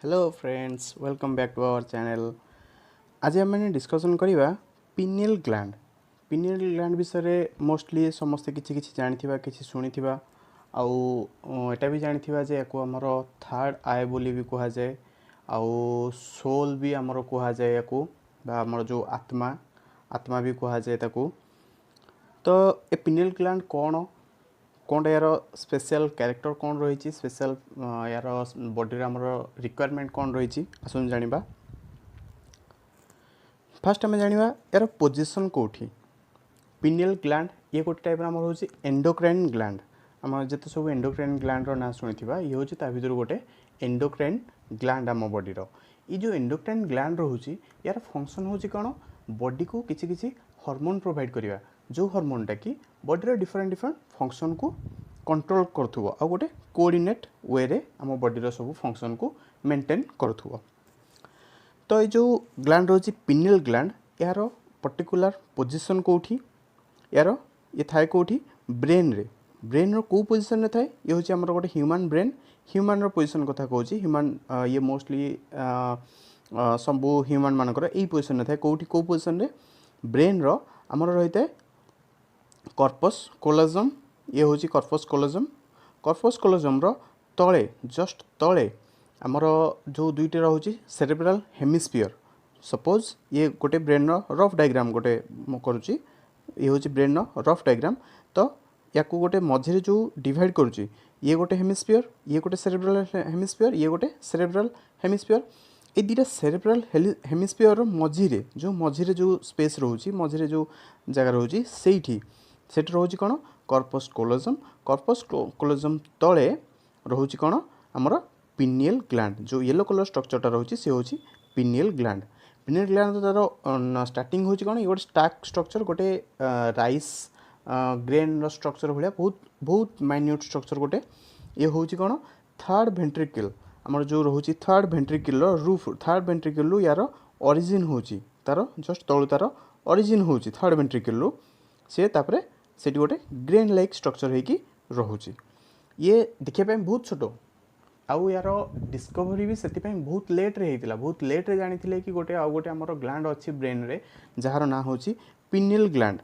Hello friends, welcome back to our channel. आज आम discussion करवा पिनियल ग्लैंड। पिनियल ग्लैंड विषय मोस्टली समस्ते किसी जानी किसी शुणी आटा भी जानी जे या आमर थर्ड आई बोली भी कह जाए आउ सोल भी आमर कह जाए या आमर जो आत्मा आत्मा भी कह जाए ताकू। तो ए पिनियल ग्लैंड कौन यार स्पेशल कैरेक्टर कौन रही स्पेशल यार बॉडी आमर रिक्वायरमेंट कौन रही आसन जानिबा। फास्ट आम जानिबा यार पोजीशन कोठी। पिनियल ग्लैंड ये गोटे टाइप आमर होची एंडोक्राइन ग्लैंड। आम जिते सब एंडोक्राइन ग्लैंड ना शुणिथिबा ये होची ता भितर गोटे एंडोक्राइन ग्लैंड आम बॉडी रो। ये जो एंडोक्राइन ग्लैंड रोची यार फंक्शन होची कौन बॉडी को किसी किसी हार्मोन प्रोवाइड करिवा जो हार्मोनटा कि बॉडी डिफरेंट डिफरेंट फंक्शन को कंट्रोल करुथुबो आ गोटे कोऑर्डिनेट वे रे आम बॉडी सब फंक्शन को मेंटेन करुथुबो। तो ये जो ग्लैंड रोची पिनियल ग्लैंड यार पर्टिकुलर पोजीशन कोठी यार ये थाए कोठी ब्रेन रे। ब्रेन रो को पोजीशन रे थाए ये होची हमर गोटे ह्यूमन ब्रेन। ह्यूमन रो पोजीशन कथा कहूची ह्यूमन ये मोस्टली सब ह्यूमन मानकर यही पोजीशन रे थाए कोठी को पोजीशन रे ब्रेन रो हमर रहिते कॉर्पस कोलोजम। ये होची कॉर्पस कोलोजम। कॉर्पस कोलोजम रो तळे जस्ट तळे आमर जो दुईटे रोची सेरेब्रल हेमिस्फीयर। सपोज ये गोटे ब्रेन रो रफ डायग्राम गोटे करुची ये होची ब्रेन रो रफ डायग्राम। तो या गोटे मझे जो डिवाइड करुची ये गोटे हेमिस्फीयर ये गोटे सेरेब्रल हेमिस्फीयर ये गोटे सेरेब्रल हेमिस्फीयर। ये दुटा सेरेब्रल हेमिस्फीयर मझिरे जो स्पेस रोची मझिरे जो जगह रोची सेठी रोची कौन कॉर्पस कोलोजम। कॉर्पस कोलोजम तले रोची कौन आमर पिनियल ग्लैंड। जो येलो कलर स्ट्रक्चरटा रोची से होची पिनियल ग्लैंड। पिनियल ग्लैंड तार स्टार्टिंग होची कौन ये गोटे स्टाक स्ट्रक्चर गोटे राइस ग्रेन स्ट्रक्चर भाया बहुत बहुत माइन्यूट स्ट्रक्चर गोटे। ये होची कौन थर्ड वेंट्रिकल आमर जो रोची third ventricle roof third ventricle यार ओरिजिन होची तार जस्ट तळु तार ओरिजिन होची थर्ड वेंट्रिकल से तापरे सेठी गोटे ग्रेन लाइक स्ट्रक्चर होगी रोची। ये देखिए बहुत छोट आउ यार डिस्कवरी भी से बहुत लेट रे होता बहुत लेट रे जानी कि गोटे आउ गोटे आमर ग्लैंड अच्छी ब्रेन रे जार ना होची पिनियल ग्लैंड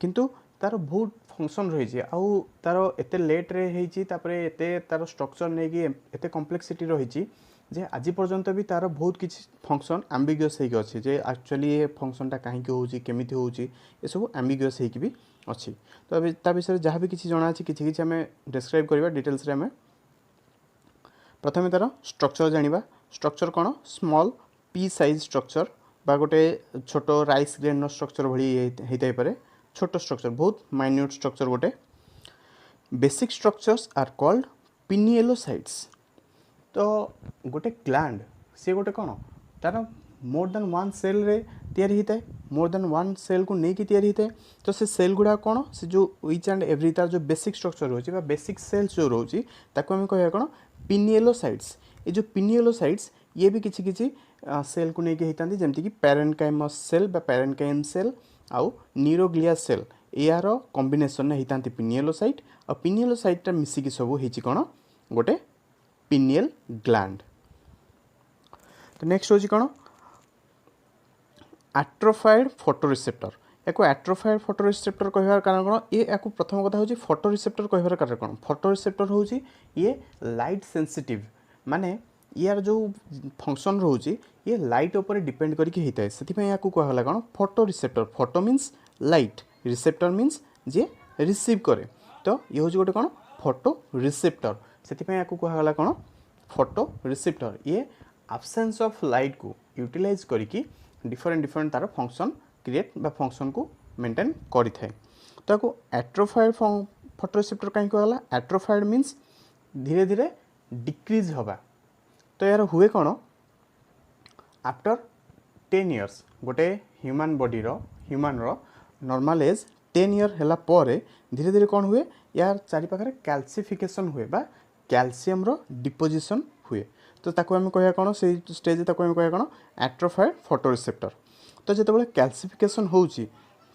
किंतु तार बहुत फंक्शन रही आउ तार एते लेट रे होती एते तार स्ट्रक्चर नहीं कि एते कॉम्प्लेक्सिटी रही जे आज पर्यंत भी तार बहुत किसी फंक्शन एम्बिगुअस होगी अच्छी जे एक्चुअली ये फंक्शनटा कहीं होची केमिति होची ये सब एम्बिगुअस होगी भी अच्छी। तो अभी ता विषय जहाँ भी किसी जना किसी आम डिस्क्राइब करवा डिटेल्स आम प्रथम तार स्ट्रक्चर जानिबा। स्ट्रक्चर कौन स्मॉल पी साइज स्ट्रक्चर बा गोटे छोट राइस ग्रेन स्ट्रक्चर भली होता है छोट स्ट्रक्चर बहुत माइन्यूट स्ट्रक्चर गोटे। Basic structures are called pinealocytes. तो गोटे ग्लैंड सी गोटे कौन तार मोर देन वन सेल रे तैयारी होता है मोर देन वन सेल को लेकिन तैयारी होता है। तो से सेल गुड़ा कौन से जो ईच एंड एवरी तार जो बेसिक स्ट्रक्चर रोचे बेसिक सेल्स जो रोची ताको आम कह कौन पिनियलोसाइट्स। ये जो पिनियलोसाइट्स ये भी किसी किसी सेल को लेकिन होता है जमीक पैरेन्काइमस सेल बा पैरेन्काइम सेल आउ न्यूरोग्लिया सेल यार कॉम्बिनेशन होता है पिनियलोसाइट और पिनियलोसाइटा मिसिकी सब होती कौन गोटे पिनियल ग्लैंड। तो नेक्स्ट होची कौन एट्रोफाइड फोटोरिसेप्टर। या एट्रोफाइड फोटोरिसेप्टर कहबार कारण कौन ये प्रथम कथा हूँ फोटोरिसेप्टर कहबार कारण कौन फोटोरिसेप्टर हूँ ये लाइट सेंसिटिव माने यार जो फंक्शन रोची ये लाइट उपर डिपेंड करके होता है से कहला कौन photoreceptor. Photo means light receptor means जे रिसीव करे। तो ये हूँ गोटे कौन फोटो रिसेप्टर से कहला कौन फोटो रिसेप्टर। ये एब्सेंस ऑफ लाइट को यूटिलाइज करके डिफरेंट डिफरेंट तार फंक्शन क्रिएट बा फंक्शन को मेंटेन करि थाए। तो एट्रोफाइड फोटोरिसेप्टर कहीं कहला एट्रोफाइड मीन्स धीरे धीरे डिक्रीज हवा। तो यार हुए कौन आफ्टर 10 इयर्स गोटे human body human normal age 10 year है धीरे धीरे कौन हुए यार चारि पाखरे कैल्सिफिकेशन हुए बा कैल्शियम रो डिपोजिशन हुए। तो ताको आम कह कौन से स्टेज ताको आम कह कौन एट्रोफाइड फोटोरिसेप्टर। तो जिते कैल्सिफिकेशन होची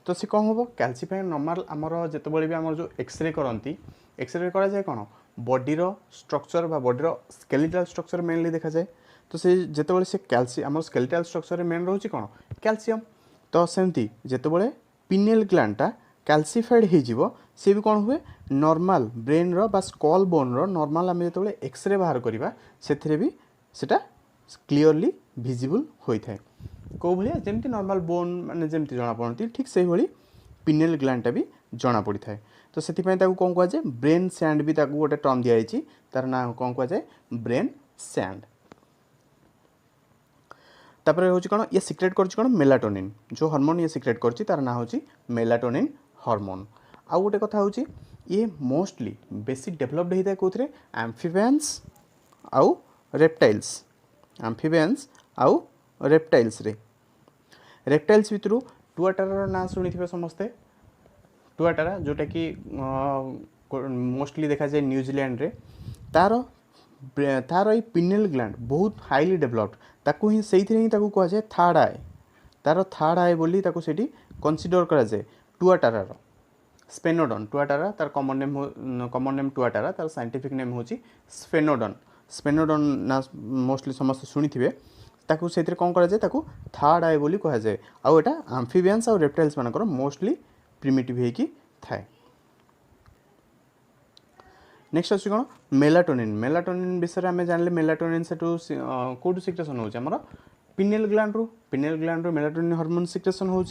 तो सी कौन हम कैल्सीफाई नॉर्मल आमर जिते भी आम जो एक्सरे करती एक्सरे करा जाए कौन बॉडीर स्ट्रक्चर बा बॉडीर स्केलेटल स्ट्रक्चर मेनली देखा जाए तो से जितेबाला से कैल्शियम आम स्केलेटल स्ट्रक्चर मेन रोचे कौन कैल्शियम तो सेमती जितेबाला पिनियल ग्लैंडटा कैल्सीफाइड हो सी भी कौन हुए नॉर्मल ब्रेन रो बा स्कल बोन रो नॉर्मल आम जो एक्सरे बाहर करवा से भी सेटा क्लीयरली विजिबल होता है कौ भाया जमी नॉर्मल बोन माने जमी जना पड़ती ठीक से ही पिनियल ग्लैंडटा भी जना पड़ी था तो से कौन कहुए ब्रेन सैंड भी गोटे टर्म दिखाई तार ना कौन कहुए ब्रेन सैंड तापर हूँ कौन ये सिक्रेट कर मेलाटोनिन जो हार्मोन ये सिक्रेट कर तार ना हूँ मेलाटोनिन हार्मोन आउ गोटे कथा हूँ ये मोस्टली बेसी डेभलप्ड होता है कौन एम्फिबियंस आउ रेप्टाइल्स एम्फिबियंस आउ रेप्टाइल्स रे रेप्टाइल्स भितर टुआटारा ना शुणी थे समस्ते टुआटारा जोटा कि मोस्टली देखा जाए न्यूजीलैंड रे तार तार ये पिनियल ग्लैंड बहुत हाईली डेभलप्ड ताकू ही से ही कह जाए थर्ड आई तार थर्ड आई बोली ताकू सेठी कंसीडर करा जाए टुआटारा स्पेनोडन टुआटारा तार कॉमन नेम टुआटारा तार साइंटिफिक नेम हूँ स्पेनोडन स्पेनोडन ना मोस्टली समस्त शुणी थे ताकू से कौन करा जाए ताकू थर्ड आई बोली कह जाए आउ एटा एम्फिबियंस और रेप्टाइल्स मानकर मोस्टली प्रिमिटिव होकी थाए नेक्स्ट अच्छी कौन मेलाटोनिन मेलाटोनिन विषय में जानले मेलाटोनिन से कौटू सिक्रेसन होमर पिनियल ग्लैंड रू मेलाटोनिन हार्मोन सिक्रेसन हो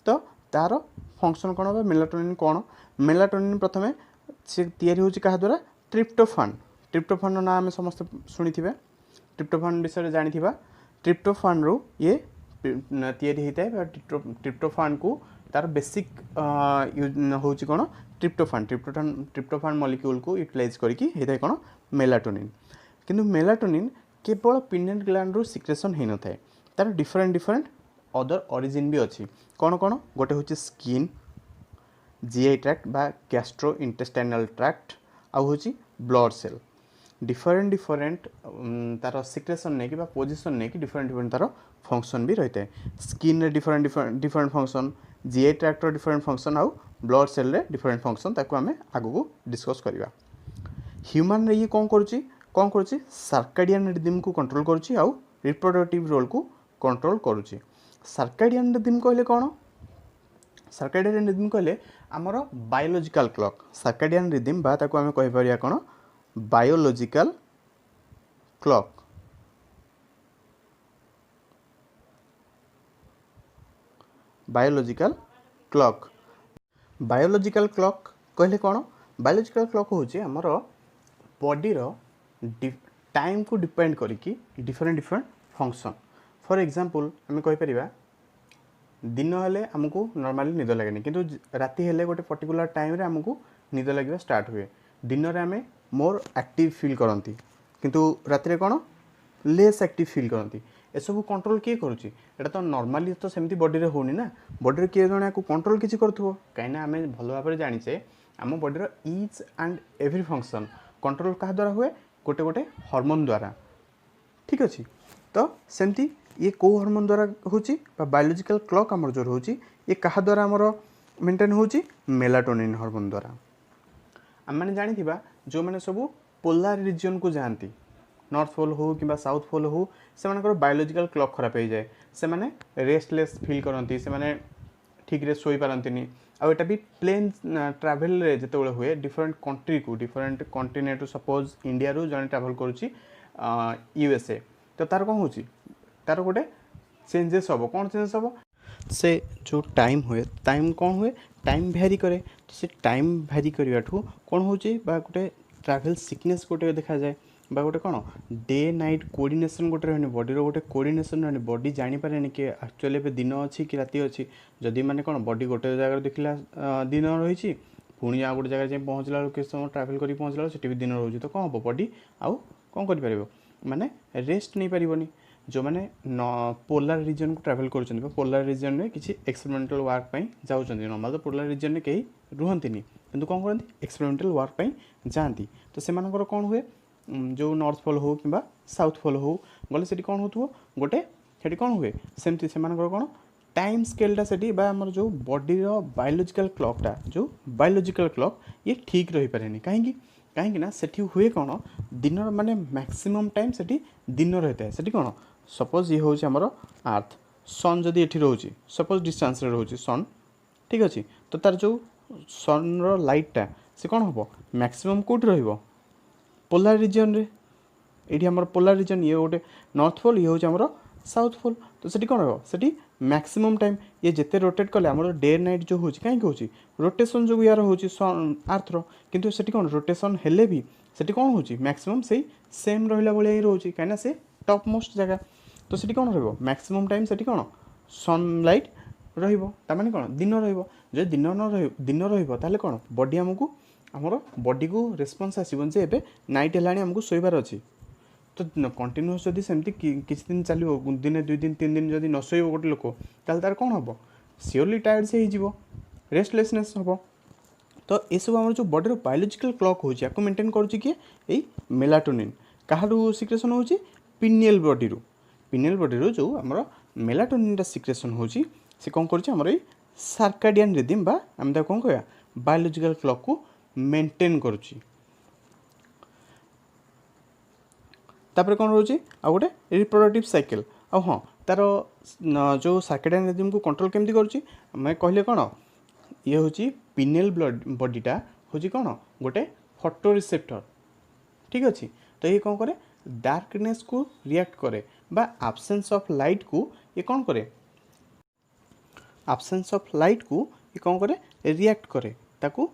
तो तार फंक्शन कौन बा मेलाटोनिन कौन मेलाटोनिन प्रथम से तैयारी होची कहा द्वारा ट्रिप्टोफान ट्रिप्टोफान ना आम समस्त शुणी थे ट्रिप्टोफान विषय जानी ट्रिप्टोफान रू ये तैयारी होता है ट्रिप्टोफान को तार बेसिक हूँ कौन ट्रिप्टोफान ट्रिप्टोफान ट्रिप्टोफान मॉलिक्यूल को यूटिलाइज करके होता है कौन मेलाटोनिन किंतु मेलाटोनिन केवल पिनियल ग्लैंड रू सिक्रेसन हो न था तार डिफरेंट डिफरेंट अदर ओरिजिन भी अच्छी कौन कौन गोटे हूँ स्किन जीआई ट्रैक्ट बा गैस्ट्रो इंटेस्टाइनल ट्रैक्ट आउ हूँ ब्लड सेल डिफरेंट डिफरेंट तार सिक्रेसन नहीं कि पोजिशन नहीं कि डिफरेंट डिफरेंट तार फंक्शन भी रहता है स्किन रे different different different function GI tract different function आउ ब्लड सेल रे डिफरेंट फंक्शन ताको आम आगू डिस्कस करवा ह्यूमन रे ये कौन करुच्ची सर्काडियन रिदम को कंट्रोल करुच्ची आउ रिप्रोडक्टिव रोल को कंट्रोल करुच्ची सर्काडियन रिदम कहले कौन सर्काडियन रिदम कहले आमर बायोलॉजिकल क्लॉक सर्काडियन रिदम बा ताको आम कहि परिया कौन biological clock biological clock biological clock कहले कौन बायोलॉजिकल क्लॉक हूँ आमर बॉडी रो टाइम को डिपेंड करके different different function for example आम कहीपर दिन हेले आमको नॉर्मली निद लगे किंतु राति हेले गोटे पर्टिकुलर टाइम रे आमको निद लगे स्टार्ट हुए दिन रे आमे मोर एक्टिव फील करती किंतु राति कौन लेस एक्टिव फील करती एसबू कंट्रोल किए करुच्ची एटा तो नॉर्मली तो सेमती बॉडी रे होनी ना बॉडी रे किए जने को कंट्रोल किसी करथुवो कहीं आम भल भाव जानीचे आम बॉडी रो each and every function control क्या द्वारा हुए गोटे गोटे हार्मोन द्वारा ठीक अच्छे तो सेमती ये कौ हार्मोन द्वारा होची बायोलॉजिकल क्लॉक आमर जो होची ये क्या द्वारा आमर मेंटेन होची मेलाटोनिन हार्मोन द्वारा आम मैंने जानी जो मैंने सब पोलार रिजन को जाती नॉर्थ पोल हो कि साउथ पोल हो से बायोलॉजिकल क्लॉक खराब हो जाए से माने रेस्टलेस फील करती से माने ठीक रे सोई पारंतिनी आ एटा भी प्लेन ट्रैवल रे जते हुए डिफरेंट कंट्री को डिफरेंट कॉन्टिनेंट सपोज इंडिया रू जने ट्रैवल करुच्ची यूएसए तो तार कौन होची तार गोटे चेंजेस हम कौन चेंजेस हम से जो टाइम हुए टाइम कौन हुए टाइम भैरी करे तो से टाइम भैरी करने कौन हो गोटे ट्रैवल सिकनेस गोटे देखा जाए गोटे कौन डे नाइट कोऑर्डिनेशन गोटे रहनी बॉडी रो गोटे कोऑर्डिनेशन रहनी बॉडी जानी पारे कि एक्चुअली ए दिन अच्छी कि राति अच्छी जदि माने कौन बॉडी गोटे जगह देखला दिन रही पुणी आ गोटे जगह जाए पहुँचला किस समय ट्रैवल कर पहुँचला से भी दिन रोचे तो कौन हम बॉडी आउ कौन कर माने रेस्ट नहीं पारिबनी जो मैंने पोलार रीजन को ट्रैवल कर पोलार रीजन में किसी एक्सपेरिमेंटल वर्क पे जाऊँ नॉर्मल तो पोलार रीजन में कहीं रुहति किंतु कौन करती एक्सपेरिमेंटल वर्क पे जाती तो से कौन हुए जो नॉर्थ पोल हो कि साउथ पोल हो गले से कौन हो गोटे से कौन हुए सेमती से कौन टाइम स्केलटा से आमर जो बॉडी बायोलॉजिकल क्लॉकटा जो बायोलॉजिकल क्लॉक ये ठीक रही पारे कहीं कहीं सेठी हुए कौन दिन माने मैक्सिमम टाइम सेठी दिन रही है सेठी कौन सपोज ये हूँ आमर अर्थ सन जदि ये रोचे सपोज डिस्टेंस रोचे सन ठीक अच्छे तो तार जो सन लाइटा से कौन हम मैक्सिमम कौट रोलार रिजन रे ये आम पोलार रिजन ये गोटे नॉर्थ पोल ये हूँ आमर साउथ पोल तो सेठी कौन रही मैक्सिमम टाइम ये जिते रोटेट कले आम डे नाइट जो हूँ कहीं हूँ रोटेशन जो यार हूँ आर्थर किंतु सेठी कौन रोटेशन हेले भी सेठी कौन हूँ मैक्सिमम से सेम रहा भाई ही रोचे कहीं से टॉप मोस्ट जगह तो सेठी कौन रही मैक्सिमम टाइम सेठी कौन सनलाइट रही कौन दिन रही दिन रही कौन बॉडी आमको आमर बॉडी को रेस्पॉन्स आसबन जे एबे नाइट है आमको शोबार अच्छी तो कंटिन्यूअस जदि सेमती किसी दिन चलो दिन 2 दिन 3 दिन जदि न शोब गोटे लोक तार कौन हम सियोरली टायर्ड से हो रेस्टलेसनेस हम तो ये सब आम जो बॉडी बायोलॉजिकल क्लॉक हो मेंटेन करुच्ची किए यही मेलाटोनिन कहाँ सिक्रेशन हो पिनियल बॉडी जो आम मेलाटोनिन सिक्रेशन हो कौन कर सार्काडियन रिदम बा आम कौन कह बायोलॉजिकल क्लॉक को मेंटेन करुच्ची तापर कौन रोचे आ गोटे रिप्रोडक्टिव साइकिल आ हाँ तार जो सार्काडियन रिदम को कंट्रोल केमती करुच्ची मैं कहले कौन ये हूँ पिनियल बॉडीटा हूँ कौन गोटे फोटो रिसेप्टर ठीक अच्छे तो ये कौन करे डार्कनेस को रिएक्ट करे बा एब्सेंस ऑफ लाइट को ये कौन करे एब्सेंस ऑफ लाइट को ये कौन करे रिएक्ट करे ताकू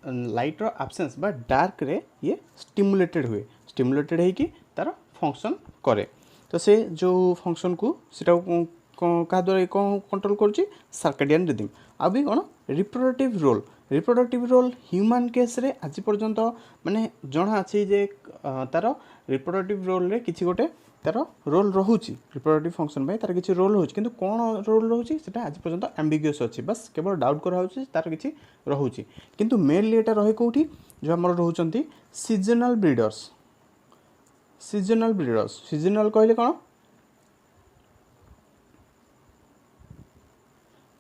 लाइट रो एब्सेंस बा डार्क रे ये स्टिमुलेटेड होगी तार फंक्शन करे तो से जो फंक्शन को सीटा क्या द्वारा कौन कंट्रोल करुच्ची सार्काडियन रिदम आ भी कौन रिप्रोडक्टिव रोल ह्यूमन केस रे आज पर्यंत माने जना अच्छी जे तार रिप्रोडक्टिव रोल रे किसी गोटे तार रोल रोचे रिप्रोडक्टिव फंक्शन में तार किसी रोल होची किंतु कौन रोल रोचे सेटा आज पर्यंत एम्बिगुअस अच्छी बस केवल डाउट कराऊँ तार किसी रोचे किंतु मेनली एटा रहे कौटी जो आमर रोचंती सीजनल ब्रीडर्स सीजनल कहले कौन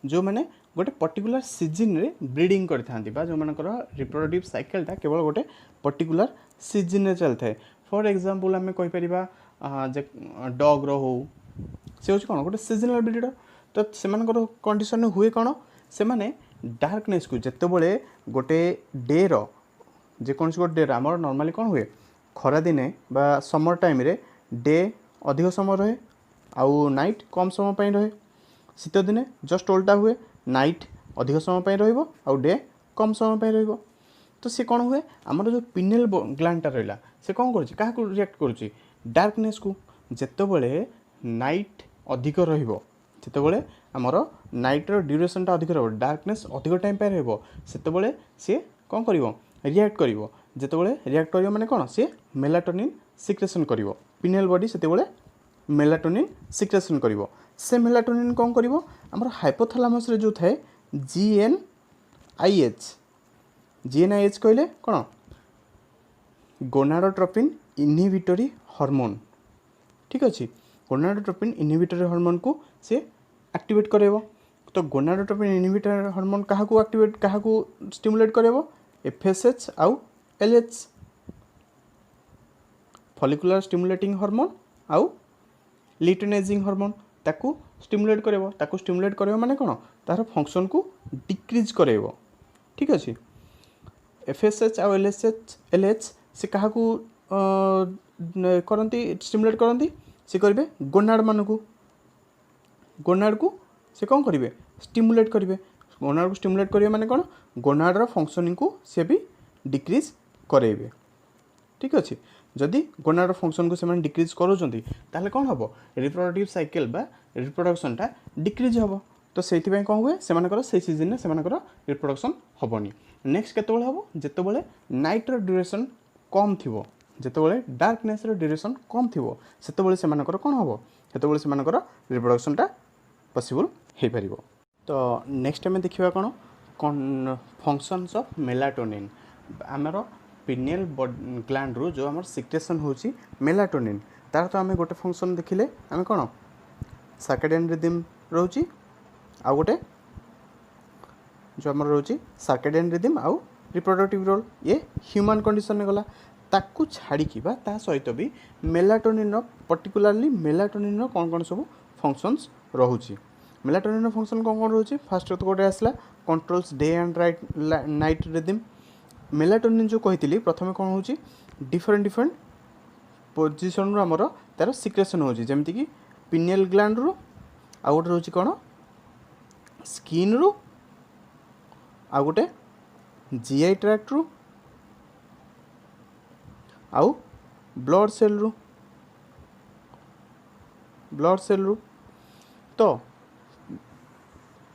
जो मैंने गोटे पर्टिकुलर सीजन रे ब्रीडिंग करता जो मानकर रिप्रोडक्टिव साइकेलटा केवल गोटे पर्टिकुलर सीजन रे चलता है फॉर एग्जांपल आम कहीपर डग रो हो से हूँ कौन गोटे सीजनल ब्रीडर तो से कंडीशन हुए कौन से माने डार्कनेस को जितेबले गोटे डे जेकोसी गोटे डे आमर नॉर्मली कौन हुए खरा दिने बा समर टाइम रे डे अधिक समय रहे आउ नाइट कम समय पर रहे शीत दिने जस्ट उल्टा हुए नाइट अधिक समय पर रहिबो आउ डे कम समय पर रहिबो तो सी कौन हुए आमर जो पिनियल ग्लैंड रहा से कौन करुच्ची क्या रिएक्ट करुच्ची डार्कनेस को जितेबले नाइट अधिक रहिबो जितेबले आमर नाइट ड्यूरेशनटा अधिक रहिबो डार्कनेस अधिक टाइम पर रहिबो सेतेबले सी कौन करिवो रिएक्ट करिवो जितेबले रिएक्ट करिवो माने कौन सी मेलाटोनिन सिक्रेशन करिवो पिनियल बॉडी सेतेबले मेलाटोनिन सिक्रेशन करिवो से मेलाटोनिन कौन करिवो आमर हाइपोथैलेमस रे जो थाए जीएनआईएच कहले कौन गोनाडोट्रोपिन इनहिबिटरी हार्मोन ठीक अच्छे गोनाडोट्रोपिन इनहिबिटरी हार्मोन को से एक्टिवेट करेबो तो गोनाडोट्रोपिन इनहिबिटरी हार्मोन कहा को एक्टिवेट कहा को स्टिमुलेट करेबो एफएसएच आउ एलएच फॉलिकुलर स्टिमुलेटिंग हार्मोन आउ लिटेनेजिंग हार्मोन ताकू स्टिमुलेट करेबो ताकू स्टिमुलेट करेबो माने कोन तार फंक्शन को डिक्रीज करेबो ठीक अछि एफएसएच आउ एलएच से कहा को करंती स्टिमुलेट करंती से करिवे गोनाड को से कौन करिवे स्टिमुलेट करिवे गोनाड को स्टिमुलेट करिवे माने कोन गोनाडर फंक्शनिंग को से भी डिक्रीज करेबे ठीक अच्छे जदि गोनाडर फंक्शन को से डिक्रीज करोचंती ताले कौन हम रिप्रोडक्टिव साइकिल बा रिप्रोडक्शनटा डिक्रीज हम तो से कौन हुए से सीजन से रिप्रोडक्शन हेनी नेक्स्ट केतबेले हम जितेबले नाइटर ड्यूरेशन कम थी जितेबले डार्कनेस ड्यूरेशन कम थी से कौन हम से रिप्रोडक्शनटा पॉसिबल हो पार तो नेक्स्ट आम देखा कौन फंक्शंस ऑफ मेलाटोनिन आमर पिनियल ग्लैंड रू जो आम सिक्रेशन होची मेलाटोनिन तार तो आम गोटे फंक्शन देखिले आम कौन सार्काडियन रिदम रोची आ गोटे जो आम रोची सार्काडियन रिदम आउ रिप्रोडक्टिव रोल ये ह्यूमन कंडीशन गला ताकू छाड़ी बा ता सहित भी मेलाटोनिन पर्टिकुलारली मेलाटोनिन कौन कौन सब फंक्शंस रोचे मेलाटोनिन फंक्शन कौन कौन रोचे फास्ट तो गोटे आसला controls day and night rhythm melatonin जो कही प्रथम कौन हो डिफरेंट पोजिशन आमर तार सिक्रेसन हो जमीक पिनियल ग्लैंड रु आ गोटे रोचे कौन स्किन रु आ गोटे जीआई ट्रैक्ट रु आउ ब्लड सेल रु तो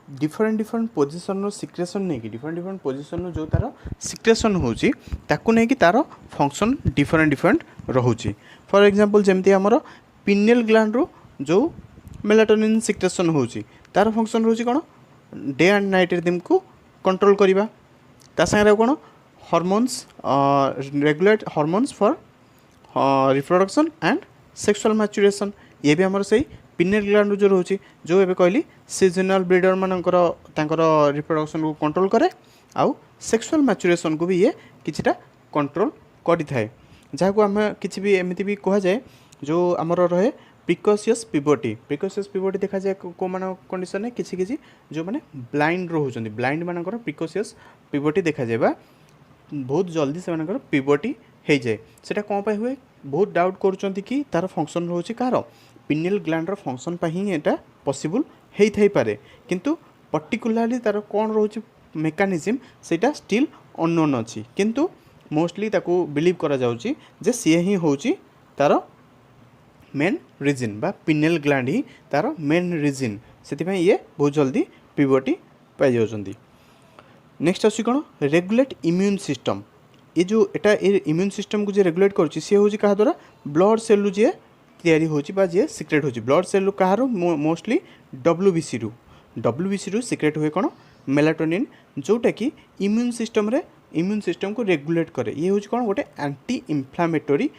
डिफरेंट पोजिशन रो सिक्रेसन नहीं कि डिफरेंट पोजिशन जो तार सिक्रेसन होची ताकू नहीं कि तार फंक्शन डिफरेंट रोचे फॉर एग्जांपल जमती हमर पिनियल ग्लैंड रो जो मेलाटोनिन सिक्रेसन होची तार फंक्शन रोची कोन डे एंड नाइट रिदम को कंट्रोल करिबा ता संगे कोन hormones regulate hormones for reproduction and sexual maturation ये भी हमर सही पिनियल ग्लैंड जो रोचे जो एबे कहली सीजनल ब्रीडर मानकर तांकर रिप्रोडक्शन को कंट्रोल करे आउ सेक्सुअल मैच्योरेशन को भी ये किछिटा कंट्रोल करि थाए जहाँ को आम किसी भी एमती भी कह जाए जो आमर रहे प्रिकॉशियस पिवटी देखा जाए को मान कंडीशन में किसी किसी जो मैंने ब्लाइंड रोचते ब्लाइंड मानकर प्रिकॉशियस पिवटी देखा जाए बा बहुत जल्दी से मानकर पिवटी हो जाए सेटा कौन पे हुए बहुत डाउट करुँच कि तार फंक्शन रोचे कार पिनियल ग्लैंड फंक्शन पर ही यहाँ पॉसिबल हो थाई पारे किंतु पर्टिकुलारली तार कौन रोचे मेकानिज्म सेटा स्टिल अननोन अच्छी किंतु मोस्टली ताको बिलीव करा जाउची जे सी ही होची तार मेन रिजन बा पिनियल ग्लैंड ही तार मेन रिजन से ये बहुत जल्दी पिवटी पाई जाउछंती। नेक्स्ट आसी कौन रेगुलेट इम्यून सिस्टम ये जो एटा इम्यून सिस्टम को जे रेगुलेट करुच्ची सी हूँ क्या द्वारा ब्लड सेल रु जे तैयारी होची बा जे सिक्रेट होची ब्लड सेल रु कहार मोस्टली डब्ल्यूबीसी रु सिक्रेट हुए कौन मेलाटोनिन जोटा कि इम्यून सिस्टम को रेगुलेट करे ये हूँ कौन गोटे एंटी इन्फ्लामेटरी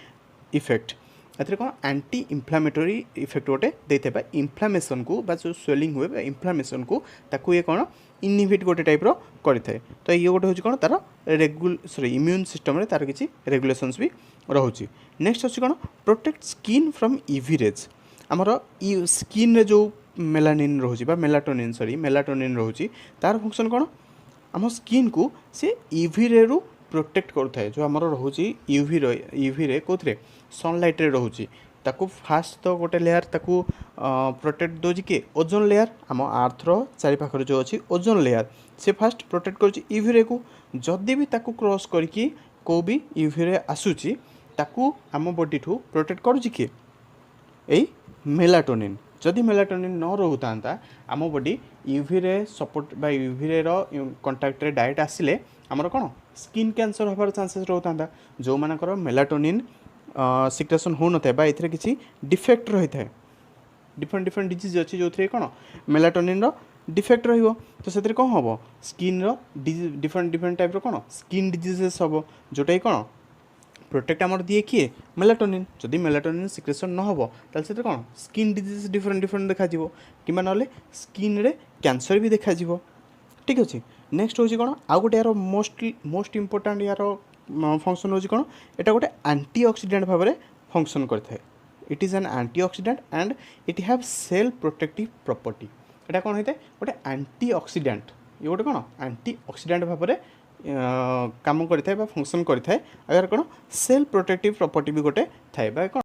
इफेक्ट एथरे कौन एंटी इन्फ्लामेटरी इफेक्ट गोटे देते बा इन्फ्लामेशन को बा जो स्वेलिंग हुए इन्फ्लामेशन को ताकू ये कौन इनहिबिट गोटे टाइप रो करिथाए तो ये गोटे हूँ कौन तार इम्यून सिस्टम रे तार किसी रेगुलेशंस भी रोचे। नेक्स्ट अच्छी कौन protect skin from UV rays आमर स्किन रे जो मेलानिन रोचे बा मेलाटोनिन रोचे तार फंक्शन कौन आम स्किन को से यूवी रे रु प्रोटेक्ट करुए जो आमर रोचे यूवी रे कौन सनलाइट रे रोचे ताकू फास्ट तो गोटे लेयर ताकू प्रोटेक्ट दोजी के ओजोन लेयर आम आर्थर चारि पाखर जो अच्छी ओजोन लेयर से फास्ट प्रोटेक्ट कर यूवी रे को जदि भी ताकू क्रॉस करके को भी यूवी रे आसूची ताकू आम बॉडी ठू प्रोटेक्ट करुची किए एई मेलाटोनिन जदि मेलाटोनिन न रोता आम बॉडी यूवी रे सपोर्ट बा यूवी रे कंटाक्ट रे डायरेक्ट आसिले आमर कौन स्किन कैंसर होबार चांसेस रोता जो मानकर मेलाटोनिन सिक्रेशन हो न था ए किसी डिफेक्ट रही है डिफरेंट डिजीज अच्छी जो थे कौन मेलाटोनिन डिफेक्ट रहिबो तो से कौन हम स्किन डिफरेंट टाइप कौन स्किन डिजीजेस हम जोटा कौन प्रोटेक्ट आमर दिए किए मेलाटोनिन जदि मेलाटोनिन सिक्रेशन न हो से कौन स्किन डिजीज डिफरेंट देखा कि ना स्किन रे कैंसर भी देखा ठीक अच्छे। नेक्स्ट हूँ कौन आउ गोटे यार मोस्ट इम्पोर्टाट यार फंक्शन हूँ कौन एटा गोटे एंटीऑक्सीडेंट भाव में फंक्शन करता it is an antioxidant and it have cell protective property एटा कौन होता है गोटे एंटीऑक्सीडेंट ये गोटे कौन एंटीऑक्सीडेंट भाव में काम करता है फंक्शन करता है अगर कौन सेल प्रोटेक्टिव प्रॉपर्टी भी गोटे थाए कौन